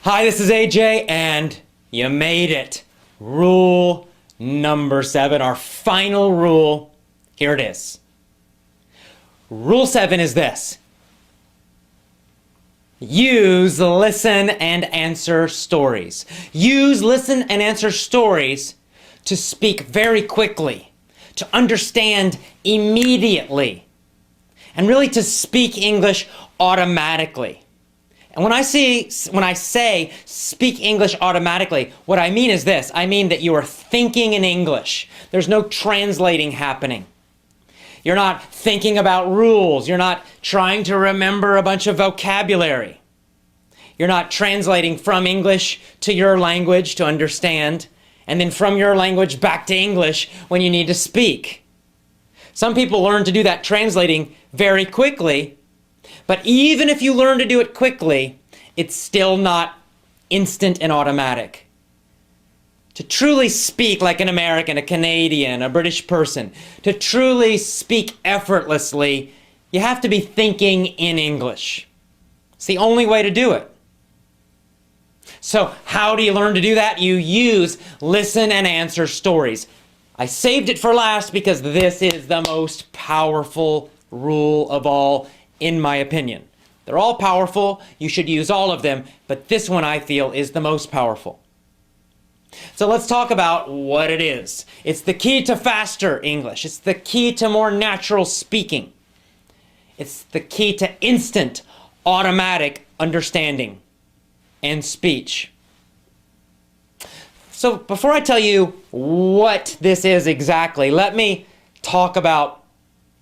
Hi, this is AJ, and you made it. Rule number 7, our final rule. Here it is. Rule 7 is this. Use listen and answer stories. Use listen and answer stories to speak very quickly, to understand immediately, and really to speak English automatically. And when I say speak English automatically, what I mean is this. I mean that you are thinking in English. There's no translating happening. You're not thinking about rules. You're not trying to remember a bunch of vocabulary. You're not translating from English to your language to understand, and then from your language back to English when you need to speak. Some people learn to do that translating very quickly, but even if you learn to do it quickly, it's still not instant and automatic. To truly speak like an American, a Canadian, a British person, to truly speak effortlessly, you have to be thinking in English. It's the only way to do it. So how do you learn to do that? You use listen and answer stories. I saved it for last because this is the most powerful rule of all, in my opinion. They're all powerful. You should use all of them, but this one I feel is the most powerful. So let's talk about what it is. It's the key to faster English. It's the key to more natural speaking. It's the key to instant, automatic understanding and speech. So before I tell you what this is exactly, let me talk about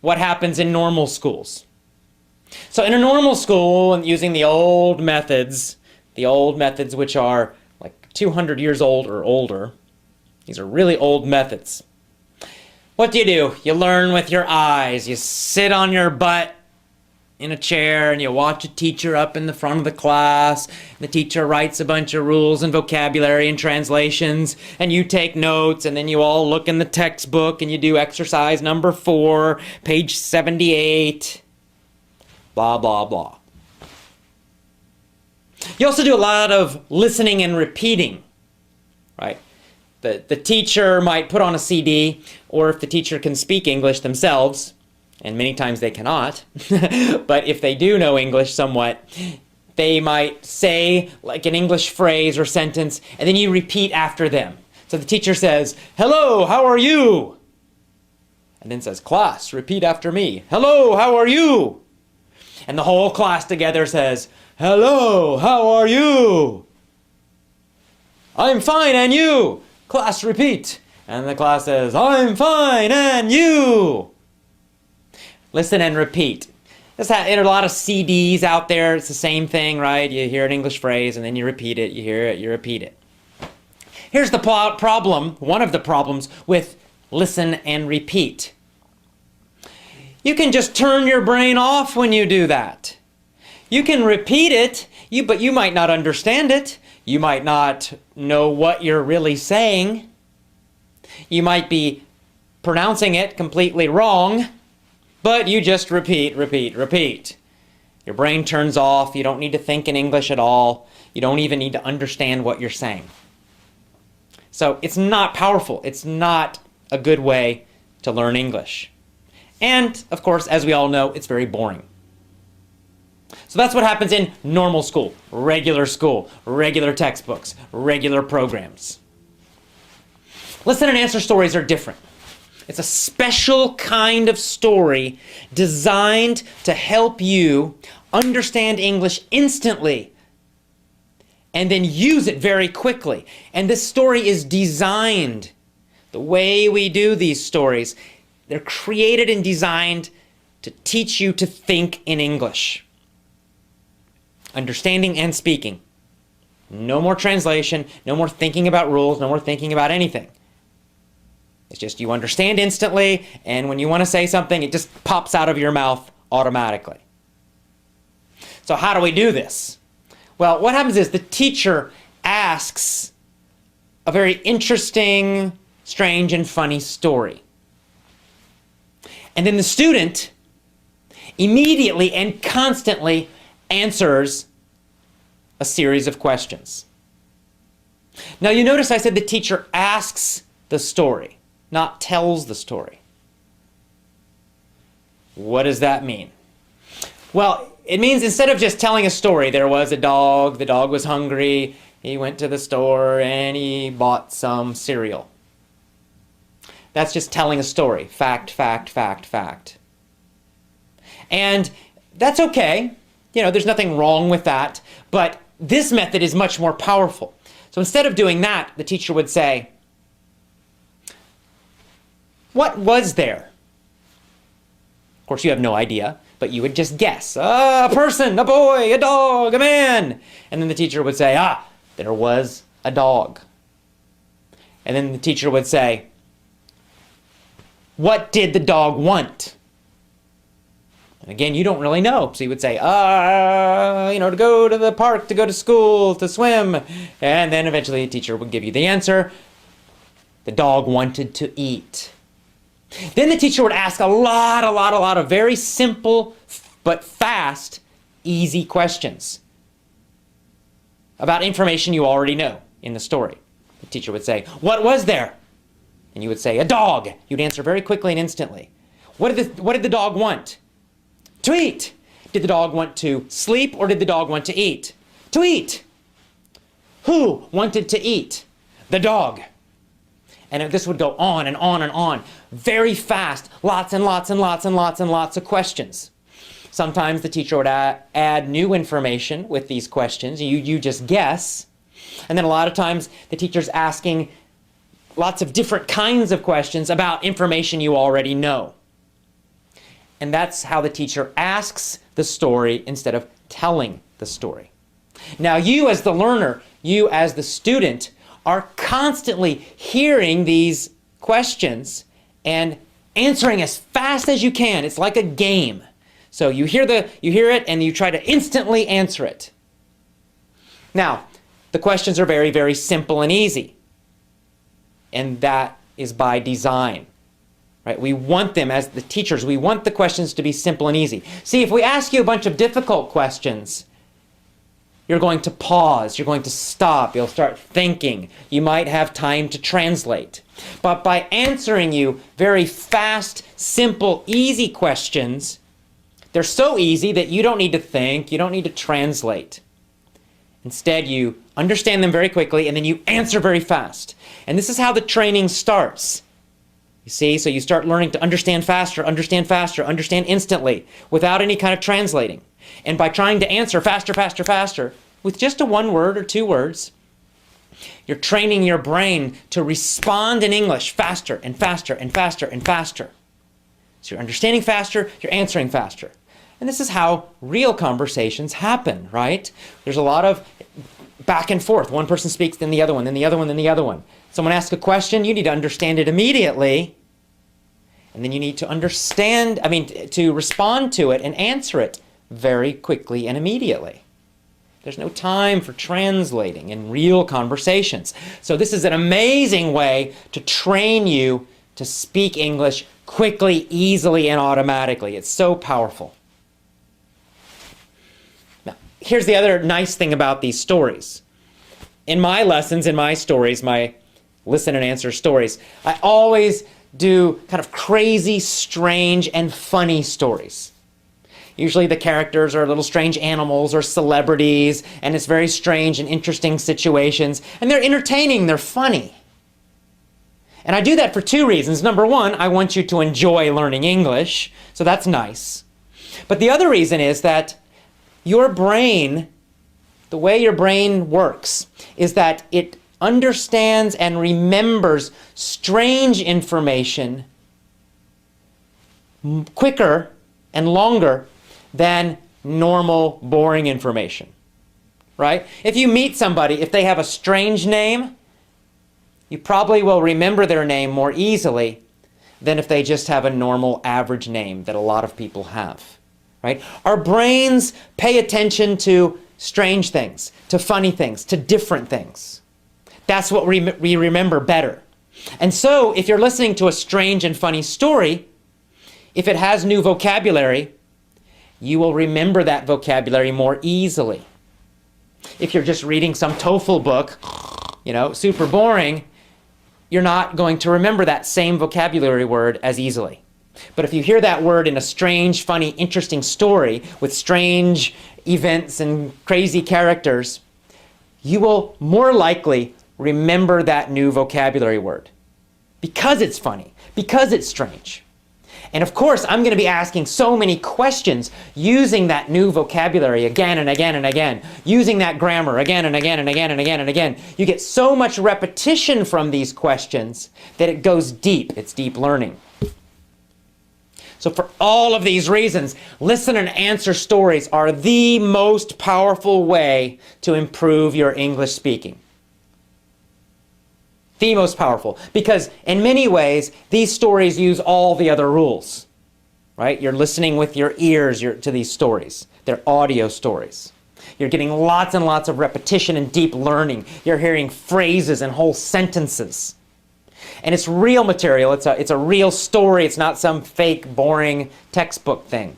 what happens in normal schools. So in a normal school, and using the old methods which are like 200 years old or older, these are really old methods. What do? You learn with your eyes. You sit on your butt in a chair and you watch a teacher up in the front of the class. The teacher writes a bunch of rules and vocabulary and translations, and you take notes, and then you all look in the textbook and you do exercise number 4, page 78. Blah, blah, blah. You also do a lot of listening and repeating, right? The teacher might put on a CD, or if the teacher can speak English themselves, and many times they cannot, but if they do know English somewhat, they might say like an English phrase or sentence, and then you repeat after them. So the teacher says, "Hello, how are you?" And then says, "Class, repeat after me. Hello, how are you?" And the whole class together says, "Hello, how are you?" "I'm fine, and you?" Class, repeat. And the class says, "I'm fine, and you?" Listen and repeat. There are a lot of CDs out there. It's the same thing, right? You hear an English phrase, and then you repeat it. You hear it, you repeat it. Here's the problem, one of the problems with listen and repeat. You can just turn your brain off when you do that. You can repeat it, but you might not understand it. You might not know what you're really saying. You might be pronouncing it completely wrong, but you just repeat, repeat, repeat. Your brain turns off. You don't need to think in English at all. You don't even need to understand what you're saying. So it's not powerful. It's not a good way to learn English. And, of course, as we all know, it's very boring. So that's what happens in normal school, regular textbooks, regular programs. Listen and answer stories are different. It's a special kind of story designed to help you understand English instantly and then use it very quickly. And this story is designed, the way we do these stories, they're created and designed to teach you to think in English. Understanding and speaking. No more translation, no more thinking about rules, no more thinking about anything. It's just you understand instantly, and when you want to say something, it just pops out of your mouth automatically. So how do we do this? Well, what happens is the teacher asks a very interesting, strange, and funny story. And then the student immediately and constantly answers a series of questions. Now you notice I said the teacher asks the story, not tells the story. What does that mean? Well, it means instead of just telling a story, there was a dog, the dog was hungry, he went to the store and he bought some cereal. That's just telling a story. Fact, fact, fact, fact. And that's okay. You know, there's nothing wrong with that. But this method is much more powerful. So instead of doing that, the teacher would say, what was there? Of course, you have no idea, but you would just guess. A person, a boy, a dog, a man. And then the teacher would say, there was a dog. And then the teacher would say, what did the dog want? And again, you don't really know. So you would say, to go to the park, to go to school, to swim. And then eventually the teacher would give you the answer. The dog wanted to eat. Then the teacher would ask a lot of very simple but fast, easy questions about information you already know in the story. The teacher would say, what was there? And you would say, a dog. You'd answer very quickly and instantly. What did the dog want? To eat. Did the dog want to sleep or did the dog want to eat? To eat. Who wanted to eat? The dog. And this would go on and on and on. Very fast. Lots and lots and lots and lots and lots of questions. Sometimes the teacher would add new information with these questions. You just guess. And then a lot of times the teacher's asking lots of different kinds of questions about information you already know. And that's how the teacher asks the story instead of telling the story. Now you as the learner, you as the student, are constantly hearing these questions and answering as fast as you can. It's like a game. So you hear it and you try to instantly answer it. Now, the questions are very, very simple and easy. And that is by design. Right? We want them, as the teachers, we want the questions to be simple and easy. See, if we ask you a bunch of difficult questions, you're going to pause, you're going to stop, you'll start thinking, you might have time to translate. But by answering you very fast, simple, easy questions, they're so easy that you don't need to think, you don't need to translate. Instead, you understand them very quickly and then you answer very fast. And this is how the training starts. You see, so you start learning to understand faster, understand instantly, without any kind of translating. And by trying to answer faster, faster, faster, with just a one word or two words, you're training your brain to respond in English faster and faster and faster and faster. So you're understanding faster, you're answering faster. And this is how real conversations happen, right? There's a lot of back and forth. One person speaks, then the other one, then the other one, then the other one. Someone asks a question, you need to understand it immediately. And then you need to respond to it and answer it very quickly and immediately. There's no time for translating in real conversations. So this is an amazing way to train you to speak English quickly, easily, and automatically. It's so powerful. Now, here's the other nice thing about these stories. In my lessons, in my stories, my listen and answer stories, I always do kind of crazy, strange, and funny stories. Usually the characters are little strange animals or celebrities, and it's very strange and interesting situations, and they're entertaining, they're funny. And I do that for two reasons. Number one, I want you to enjoy learning English, so that's nice. But the other reason is that your brain, the way your brain works, is that it understands and remembers strange information quicker and longer than normal, boring information, right? If you meet somebody, if they have a strange name, you probably will remember their name more easily than if they just have a normal, average name that a lot of people have, right? Our brains pay attention to strange things, to funny things, to different things. That's what we remember better. And so, if you're listening to a strange and funny story, if it has new vocabulary, you will remember that vocabulary more easily. If you're just reading some TOEFL book, super boring, you're not going to remember that same vocabulary word as easily. But if you hear that word in a strange, funny, interesting story with strange events and crazy characters, you will more likely remember that new vocabulary word because it's funny, because it's strange. And of course, I'm going to be asking so many questions using that new vocabulary again and again and again, using that grammar again and again and again and again and again. You get so much repetition from these questions that it goes deep. It's deep learning. So for all of these reasons, listen and answer stories are the most powerful way to improve your English speaking. The most powerful, because in many ways, these stories use all the other rules, right? You're listening with your ears to these stories. They're audio stories. You're getting lots and lots of repetition and deep learning. You're hearing phrases and whole sentences. And it's real material. It's a real story. It's not some fake, boring textbook thing.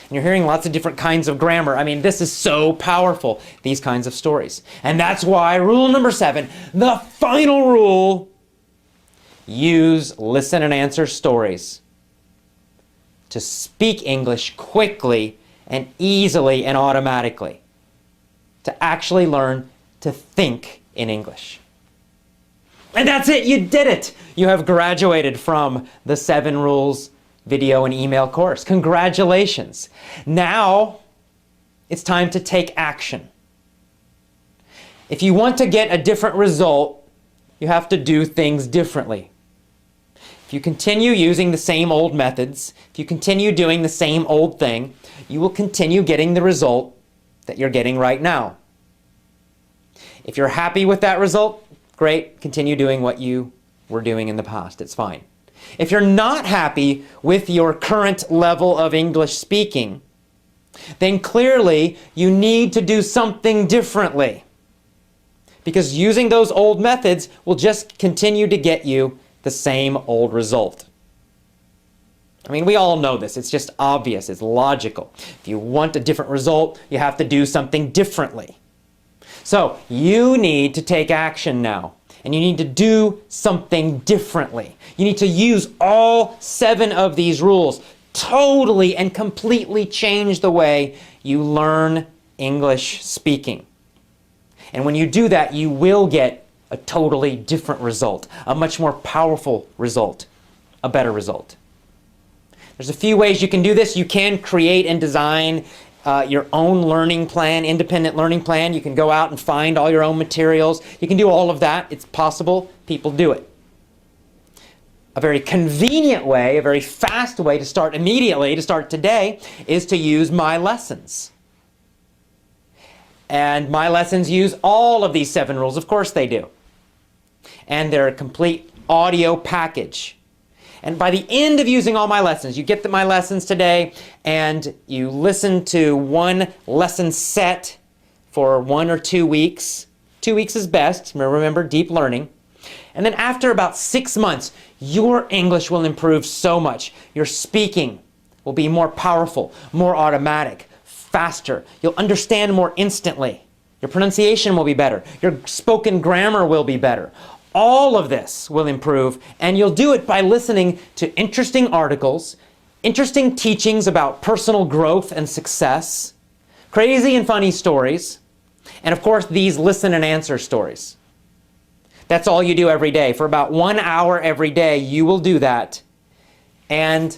And you're hearing lots of different kinds of grammar. I mean, this is so powerful, these kinds of stories. And that's why rule number 7, the final rule, use listen and answer stories to speak English quickly and easily and automatically, to actually learn to think in English. And that's it, you did it! You have graduated from the 7 rules video and email course. Congratulations. Now, it's time to take action. If you want to get a different result, you have to do things differently. If you continue using the same old methods, if you continue doing the same old thing, you will continue getting the result that you're getting right now. If you're happy with that result, great, continue doing what you were doing in the past. It's fine. If you're not happy with your current level of English speaking, then clearly you need to do something differently. Because using those old methods will just continue to get you the same old result. I mean, we all know this. It's just obvious. It's logical. If you want a different result, you have to do something differently. So you need to take action now. And you need to do something differently. You need to use all 7 of these rules. Totally and completely change the way you learn English speaking. And when you do that, you will get a totally different result, a much more powerful result, a better result. There's a few ways you can do this. You can create and design your own learning plan, independent learning plan. You can go out and find all your own materials. You can do all of that. It's possible. People do it. A very convenient way, a very fast way to start immediately, to start today, is to use My Lessons. And My Lessons use all of these 7 rules. Of course they do. And they're a complete audio package. And by the end of using all My Lessons, you get My Lessons today and you listen to one lesson set for 1 or 2 weeks. 2 weeks is best. Remember, deep learning. And then after about 6 months, your English will improve so much. Your speaking will be more powerful, more automatic, faster. You'll understand more instantly. Your pronunciation will be better. Your spoken grammar will be better. All of this will improve, and you'll do it by listening to interesting articles, interesting teachings about personal growth and success, crazy and funny stories, and of course these listen and answer stories. That's all you do every day. For about 1 hour every day, you will do that. And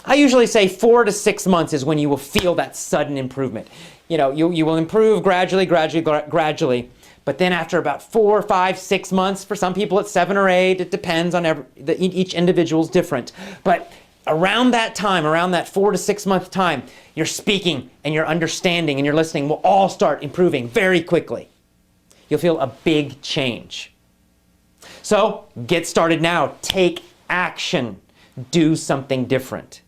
I usually say 4 to 6 months is when you will feel that sudden improvement. You will improve gradually. But then after about 4, 5, 6 months, for some people it's 7 or 8, it depends on each individual's different. But around that time, around that 4 to 6 month time, your speaking and your understanding and your listening will all start improving very quickly. You'll feel a big change. So get started now. Take action. Do something different.